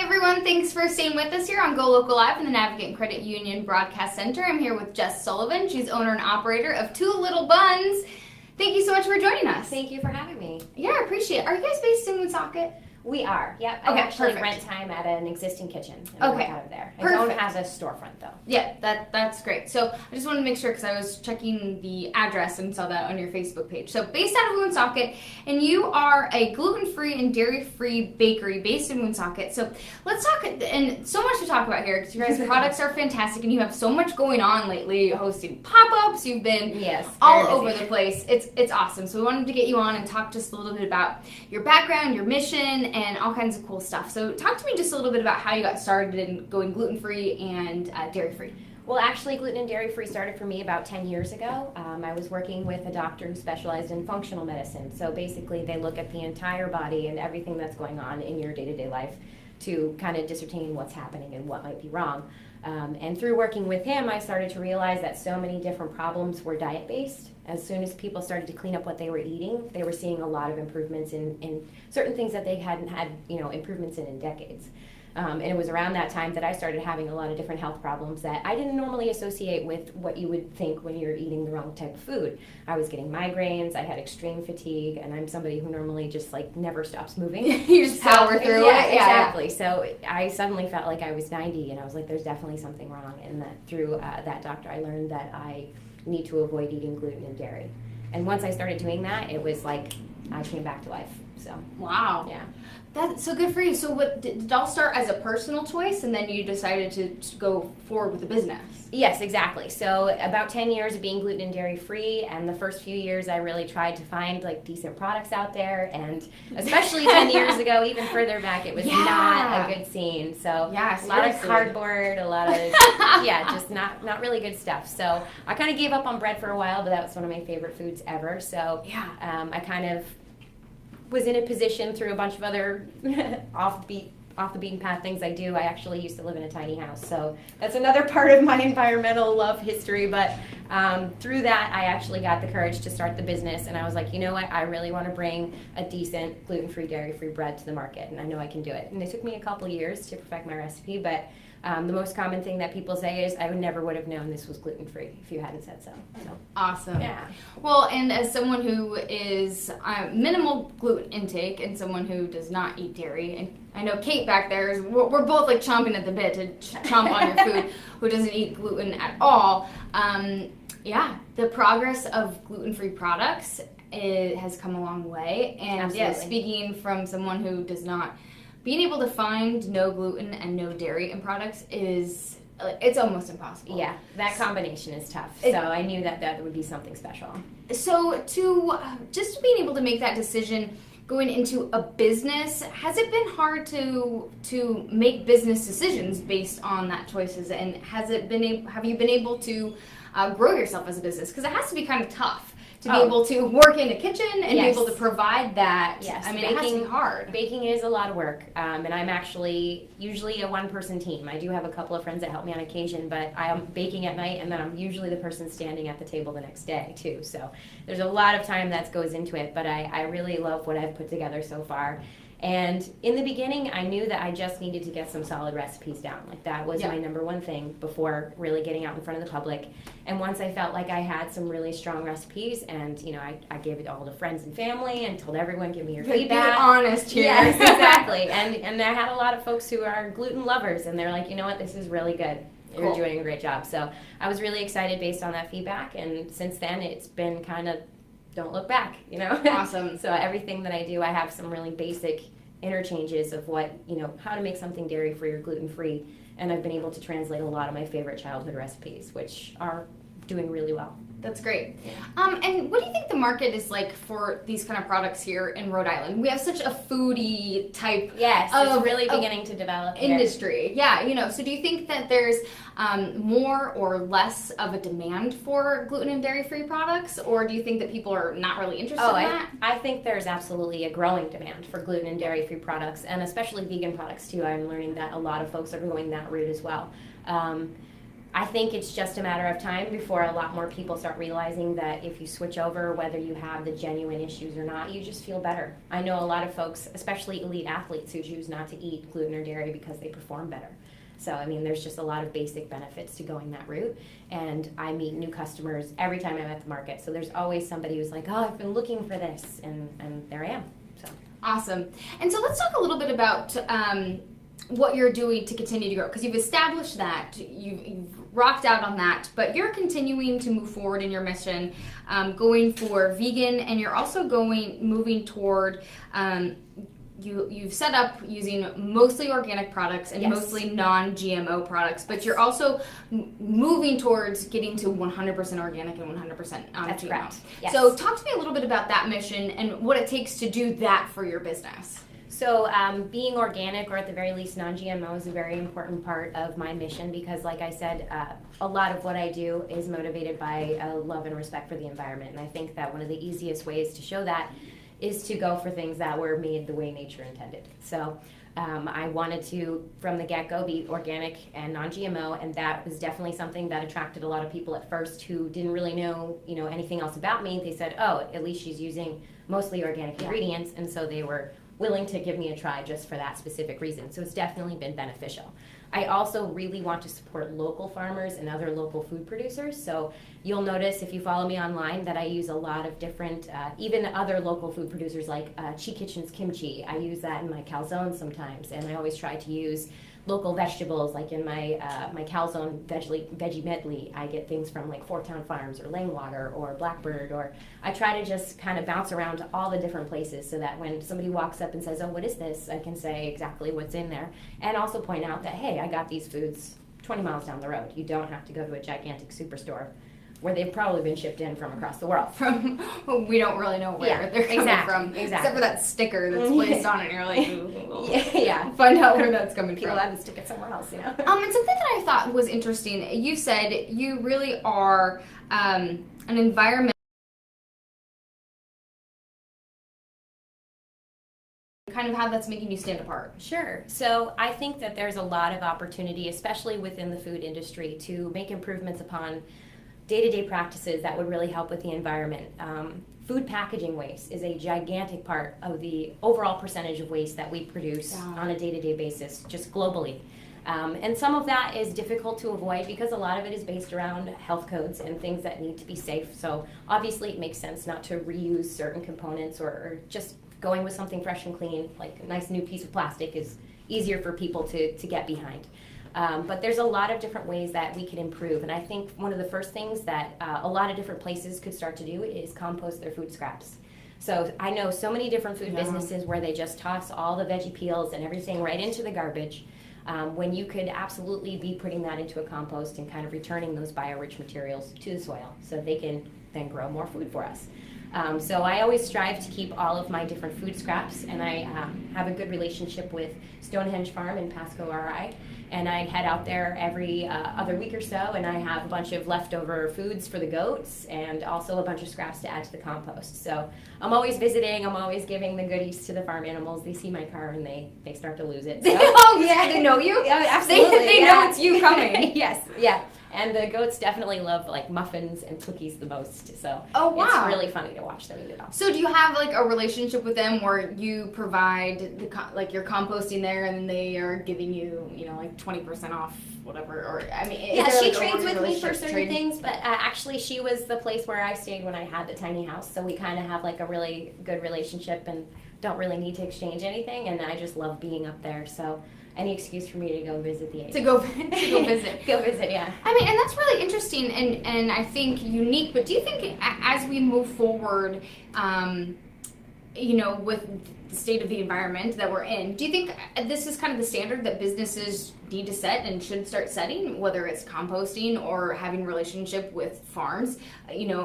everyone. Thanks for staying with us here on Go Local Live in the Navigant Credit Union Broadcast Center. I'm here with Jess Sullivan. She's owner and operator of Two Little Buns. Thank you so much for joining us. Thank you for having me. Yeah, I appreciate it. Are you guys based in Woonsocket? We are. Yep. Okay, I actually perfect. rent time at an existing kitchen. And Okay. work out of there. I Perfect. don't have a storefront though. Yeah, that's great. So I just wanted to make sure because I was checking the address and saw that on your Facebook page. So based out of Woonsocket, and you are a gluten-free and dairy-free bakery based in Woonsocket. So let's talk, and so much to talk about here because you guys' products are fantastic and you have so much going on lately, hosting pop-ups. You've been all over the place. It's awesome. So we wanted to get you on and talk just a little bit about your background, your mission, and all kinds of cool stuff. So talk to me just a little bit about how you got started in going gluten-free and dairy-free. Well, actually, gluten and dairy-free started for me about 10 years ago. I was working with a doctor who specialized in functional medicine. So basically, they look at the entire body and everything that's going on in your day-to-day life to kind of discern what's happening and what might be wrong. And through working with him, I started to realize that so many different problems were diet-based. As soon as people started to clean up what they were eating, they were seeing a lot of improvements in certain things that they hadn't had, improvements in decades. And it was around that time that I started having a lot of different health problems that I didn't normally associate with what you would think when you're eating the wrong type of food. I was getting migraines, I had extreme fatigue, and I'm somebody who normally just never stops moving. You just power through yeah, it. Exactly. So I suddenly felt like I was 90 and I was like, there's definitely something wrong. And that through that doctor, I learned that I need to avoid eating gluten and dairy. And once I started doing that, it was like I came back to life. So wow. Yeah. That's so good for you. So what did it all start as a personal choice and then you decided to go forward with the business? Yes, exactly. So about 10 years of being gluten and dairy free, and the first few years I really tried to find decent products out there, and especially 10 years ago, even further back, it was not a good scene. So a lot of cardboard, a lot of just not really good stuff. So I kind of gave up on bread for a while, but that was one of my favorite foods ever. So I kind of was in a position through a bunch of other off the beaten path things I do. I actually used to live in a tiny house, so that's another part of my environmental love history. But through that, I actually got the courage to start the business, and I was like, you know what, I really want to bring a decent gluten-free, dairy-free bread to the market, and I know I can do it. And it took me a couple years to perfect my recipe, but the most common thing that people say is, I never would have known this was gluten-free if you hadn't said so. Awesome. Yeah. Well, and as someone who is minimal gluten intake and someone who does not eat dairy, and I know Kate back there, we're both chomping at the bit to chomp on your food, who doesn't eat gluten at all. The progress of gluten-free products has come a long way. And speaking from someone who does not, being able to find no gluten and no dairy in products it's almost impossible. Yeah, that combination is tough. So I knew that would be something special. So just being able to make that decision going into a business, has it been hard to make business decisions based on that choices? And have you been able to grow yourself as a business? Because it has to be kind of tough to be able to work in a kitchen and be able to provide that. Yes. I mean, it has to be hard. Baking is a lot of work, and I'm actually usually a one-person team. I do have a couple of friends that help me on occasion, but I am baking at night, and then I'm usually the person standing at the table the next day, too. So there's a lot of time that goes into it, but I really love what I've put together so far. And in the beginning, I knew that I just needed to get some solid recipes down. That was my number one thing before really getting out in front of the public. And once I felt like I had some really strong recipes, and I gave it all to friends and family and told everyone, give me your feedback. Be honest here. Yes, exactly. And I had a lot of folks who are gluten lovers, and they're like, you know what, this is really good. You're doing a great job. So I was really excited based on that feedback, and since then it's been kind of don't look back, Awesome. So everything that I do, I have some really basic interchanges of what, how to make something dairy-free or gluten-free, and I've been able to translate a lot of my favorite childhood recipes, which are doing really well. That's great. And what do you think the market is like for these kind of products here in Rhode Island? We have such a foodie type it's really beginning to develop industry. Yeah, so do you think that there's more or less of a demand for gluten and dairy-free products, or do you think that people are not really interested in that? I think there's absolutely a growing demand for gluten and dairy-free products, and especially vegan products too. I'm learning that a lot of folks are going that route as well. I think it's just a matter of time before a lot more people start realizing that if you switch over, whether you have the genuine issues or not, you just feel better. I know a lot of folks, especially elite athletes, who choose not to eat gluten or dairy because they perform better. So, I mean, there's just a lot of basic benefits to going that route. And I meet new customers every time I'm at the market. So there's always somebody who's like, oh, I've been looking for this. And there I am. So awesome. And so let's talk a little bit about what you're doing to continue to grow, because you've established that, you've rocked out on that, but you're continuing to move forward in your mission, going for vegan, and you're also moving toward you've set up using mostly organic products and mostly non-GMO products, but you're also moving towards getting to 100% organic and 100% non-GMO. That's correct. Yes. So talk to me a little bit about that mission and what it takes to do that for your business. So being organic, or at the very least non-GMO, is a very important part of my mission because, like I said, a lot of what I do is motivated by a love and respect for the environment. And I think that one of the easiest ways to show that is to go for things that were made the way nature intended. So I wanted to, from the get-go, be organic and non-GMO, and that was definitely something that attracted a lot of people at first who didn't really know, anything else about me. They said, oh, at least she's using mostly organic ingredients, and so they were willing to give me a try just for that specific reason. So it's definitely been beneficial. I also really want to support local farmers and other local food producers. So you'll notice if you follow me online that I use a lot of different, even other local food producers like Chi Kitchen's kimchi. I use that in my calzones sometimes, and I always try to use local vegetables, like in my my calzone veggie medley. I get things from like Four Town Farms or Langwater or Blackbird, or I try to just kind of bounce around to all the different places so that when somebody walks up and says, oh, what is this? I can say exactly what's in there, and also point out that, hey, I got these foods 20 miles down the road. You don't have to go to a gigantic superstore where they've probably been shipped in from across the world. We don't really know where they're coming from, except for that sticker that's placed on it, and you're like, find out where that's coming People from. have to stick it somewhere else, And something that I thought was interesting, you said you really are an environment, kind of how that's making you stand apart. Sure. So I think that there's a lot of opportunity, especially within the food industry, to make improvements upon day-to-day practices that would really help with the environment. Food packaging waste is a gigantic part of the overall percentage of waste that we produce on a day-to-day basis, just globally. And some of that is difficult to avoid because a lot of it is based around health codes and things that need to be safe. So obviously it makes sense not to reuse certain components, or just going with something fresh and clean, like a nice new piece of plastic, is easier for people to get behind. But there's a lot of different ways that we can improve, and I think one of the first things that a lot of different places could start to do is compost their food scraps. So I know so many different food businesses where they just toss all the veggie peels and everything right into the garbage, when you could absolutely be putting that into a compost and kind of returning those bio-rich materials to the soil so they can then grow more food for us. So I always strive to keep all of my different food scraps, and I have a good relationship with Stonehenge Farm in Pasco, RI, and I head out there every other week or so, and I have a bunch of leftover foods for the goats and also a bunch of scraps to add to the compost. So I'm always visiting, I'm always giving the goodies to the farm animals. They see my car and they start to lose it. So. Oh yeah, they know you? Yeah, absolutely. They know it's you coming. Yes, yeah. And the goats definitely love like muffins and cookies the most. So it's really funny to watch them eat it all. So do you have like a relationship with them where you provide like you're composting there and they are giving you, like 20% off whatever? Or I mean, she trades with me for certain things, but actually she was the place where I stayed when I had the tiny house. So we kind of have like a really good relationship and don't really need to exchange anything. And I just love being up there. So any excuse for me to go visit the agent. To go visit. Go visit, yeah. I mean, and that's really interesting and I think unique, but do you think as we move forward, with the state of the environment that we're in, do you think this is kind of the standard that businesses need to set and should start setting, whether it's composting or having relationship with farms,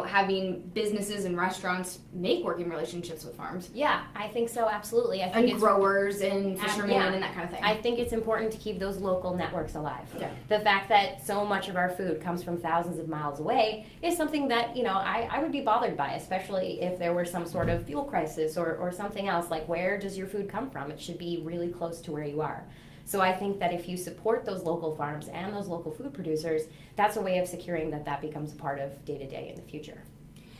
having businesses and restaurants make working relationships with farms? Yeah, I think so, absolutely. I think and growers and fishermen and that kind of thing. I think it's important to keep those local networks alive. Yeah. The fact that so much of our food comes from thousands of miles away is something that, I would be bothered by, especially if there were some sort of fuel crisis or something else. Like, where does your food come from? It should be really close to where you are. So I think that if you support those local farms and those local food producers, that's a way of securing that that becomes a part of day-to-day in the future.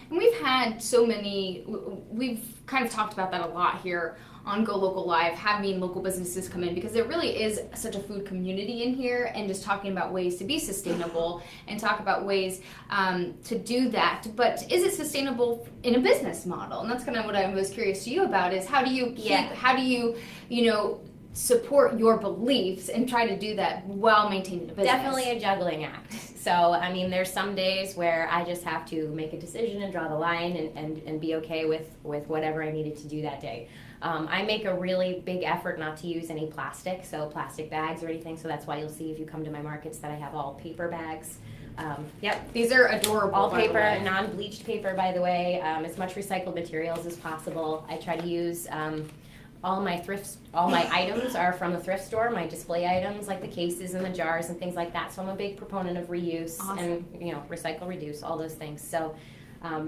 And we've had so many, we've kind of talked about that a lot here on Go Local Live, having local businesses come in, because there really is such a food community in here, and just talking about ways to be sustainable and talk about ways to do that. But is it sustainable in a business model? And that's kind of what I was curious to you about, is how do you support your beliefs and try to do that while maintaining a business? Definitely a juggling act. So, I mean, there's some days where I just have to make a decision and draw the line and be okay with whatever I needed to do that day. I make a really big effort not to use any plastic, so plastic bags or anything, so that's why you'll see if you come to my markets that I have all paper bags. Yep. These are adorable. All paper, non-bleached paper, by the way, as much recycled materials as possible. I try to use all my items are from the thrift store, my display items like the cases and the jars and things like that. So I'm a big proponent of reuse. Awesome. And recycle, reduce, all those things. So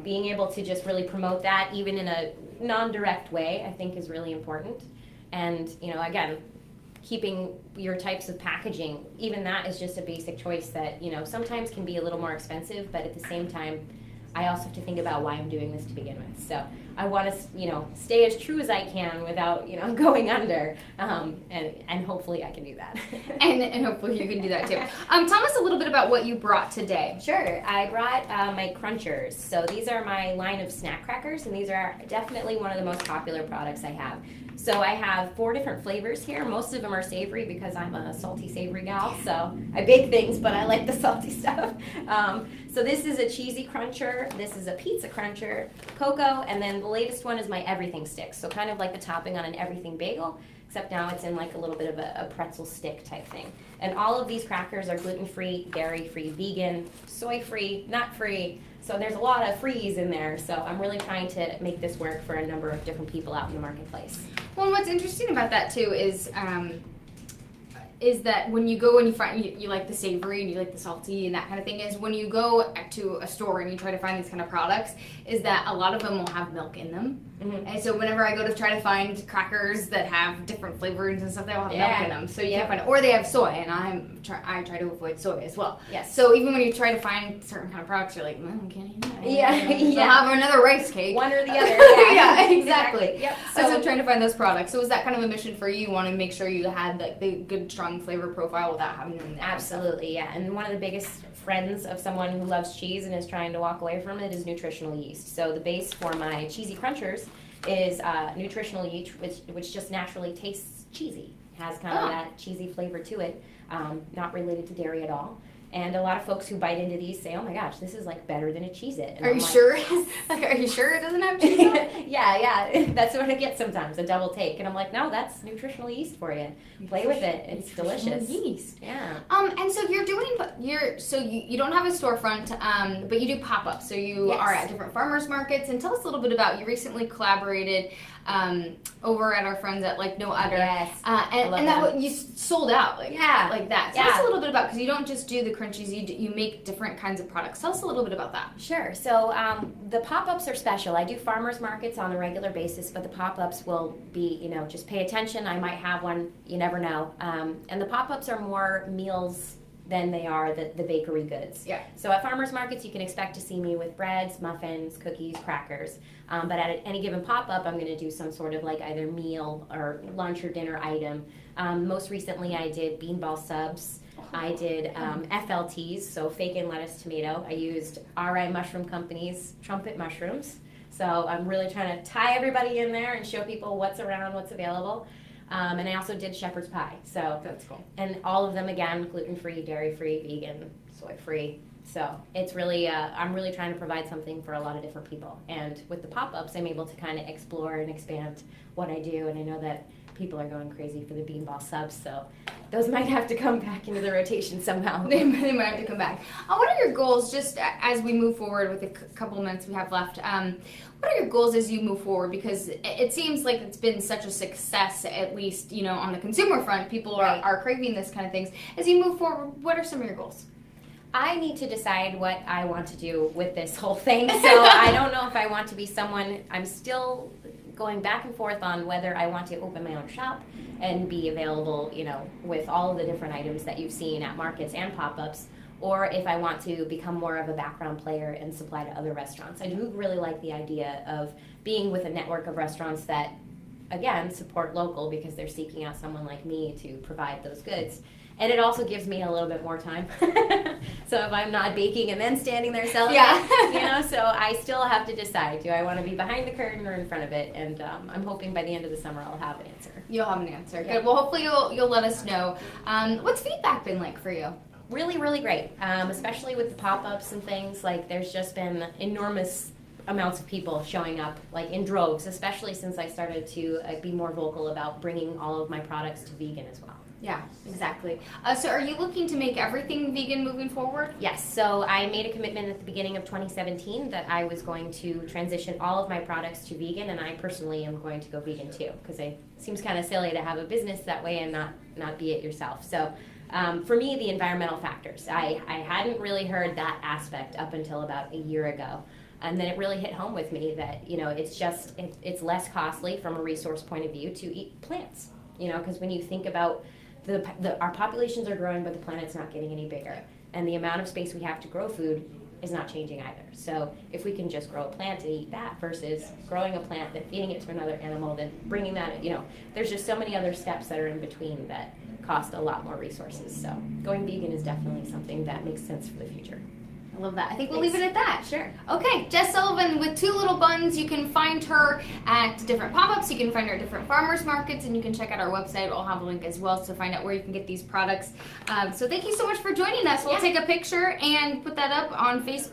being able to just really promote that even in a non-direct way, I think is really important. And again, keeping your types of packaging, even that is just a basic choice that sometimes can be a little more expensive, but at the same time I also have to think about why I'm doing this to begin with. So I want to, stay as true as I can without, going under, and hopefully I can do that. and hopefully you can do that too. Tell us a little bit about what you brought today. Sure. I brought my Crunchers. So these are my line of snack crackers, and these are definitely one of the most popular products I have. So I have 4 different flavors here. Most of them are savory because I'm a salty, savory gal. So I bake things, but I like the salty stuff. So this is a cheesy cruncher. This is a pizza cruncher, cocoa, and then the latest one is my everything stick. So kind of like the topping on an everything bagel, except now it's in like a little bit of a pretzel stick type thing. And all of these crackers are gluten-free, dairy-free, vegan, soy-free, nut-free. So there's a lot of frees in there. So I'm really trying to make this work for a number of different people out in the marketplace. Well, and what's interesting about that too is that when you go and you find you like the savory and you like the salty and that kind of thing, is when you go to a store and you try to find these kind of products, is that a lot of them will have milk in them. Mm-hmm. And so whenever I go to try to find crackers that have different flavors and stuff, they all have milk in them. So you can't find it. Or they have soy, and I try to avoid soy as well. Yes. So even when you try to find certain kind of products, you're like, I can't eat that. So I'll have another rice cake. One or the other. Yeah, exactly. Yep. So I'm trying to find those products. So was that kind of a mission for you? You want to make sure you had like the good, strong flavor profile without having them in there? Absolutely, yeah. And one of the biggest friends of someone who loves cheese and is trying to walk away from it is nutritional yeast. So the base for my cheesy crunchers is nutritional yeast, which just naturally tastes cheesy. Has kind of that cheesy flavor to it, not related to dairy at all. And a lot of folks who bite into these say, "Oh my gosh, this is like better than a Cheez-It." Are you sure? Are you sure it doesn't have cheese on it? Yeah. That's what I get sometimes, a double take. And I'm like, no, that's nutritional yeast for you. Play with it. It's delicious. Yeast. Yeah. And so you're doing, you don't have a storefront, but you do pop-ups. So you are at different farmers markets. And tell us a little bit about, you recently collaborated over at our friends at Like No Other. Yes. And that you sold out like that. Tell us a little bit about, because you don't just do the crunchies, you make different kinds of products. Tell us a little bit about that. Sure. So the pop-ups are special. I do farmers markets on a regular basis, but the pop-ups will be, just pay attention. I might have one. You never know. And the pop-ups are more meals than they are the bakery goods. Yeah. So at farmers markets, you can expect to see me with breads, muffins, cookies, crackers. But at any given pop-up, I'm going to do some sort of like either meal or lunch or dinner item. Most recently, I did beanball subs. I did FLTs, so fake and lettuce tomato. I used RI Mushroom Company's trumpet mushrooms. So I'm really trying to tie everybody in there and show people what's around, what's available. And I also did shepherd's pie. So that's cool. And all of them, again, gluten-free, dairy-free, vegan, soy-free. So it's really, I'm really trying to provide something for a lot of different people. And with the pop-ups, I'm able to kind of explore and expand what I do. And I know that people are going crazy for the beanball subs, so those might have to come back into the rotation somehow. They might have to come back. What are your goals, just as we move forward with the couple minutes we have left? What are your goals as you move forward? Because it seems like it's been such a success, at least on the consumer front. People are craving this kind of things. As you move forward, what are some of your goals? I need to decide what I want to do with this whole thing. So I don't know if I want to be someone, I'm still going back and forth on whether I want to open my own shop and be available, you know, with all of the different items that you've seen at markets and pop-ups, or if I want to become more of a background player and supply to other restaurants. I do really like the idea of being with a network of restaurants that, again, support local because they're seeking out someone like me to provide those goods. And it also gives me a little bit more time. So if I'm not baking and then standing there selling it, you know, so I still have to decide, do I want to be behind the curtain or in front of it? And I'm hoping by the end of the summer I'll have an answer. You'll have an answer. Yeah. Good. Well, hopefully you'll let us know. What's feedback been like for you? Really, really great, especially with the pop-ups and things. Like, there's just been enormous amounts of people showing up, like in droves, especially since I started to be more vocal about bringing all of my products to vegan as well. Yeah, exactly. So are you looking to make everything vegan moving forward? Yes, so I made a commitment at the beginning of 2017 that I was going to transition all of my products to vegan, and I personally am going to go vegan too, because it seems kind of silly to have a business that way and not be it yourself. So for me, the environmental factors, I hadn't really heard that aspect up until about a year ago. And then it really hit home with me that, you know, it's less costly from a resource point of view to eat plants, you know, because when you think about our populations are growing, but the planet's not getting any bigger. And the amount of space we have to grow food is not changing either. So if we can just grow a plant and eat that versus growing a plant, then feeding it to another animal, then bringing that, you know, there's just so many other steps that are in between that cost a lot more resources. So going vegan is definitely something that makes sense for the future. I love that. I think we'll leave it at that. Sure. Okay, Jess Sullivan with Two Little Buns. You can find her at different pop-ups. You can find her at different farmers markets, and you can check out our website. I'll have a link as well to find out where you can get these products. So thank you so much for joining us. We'll take a picture and put that up on Facebook.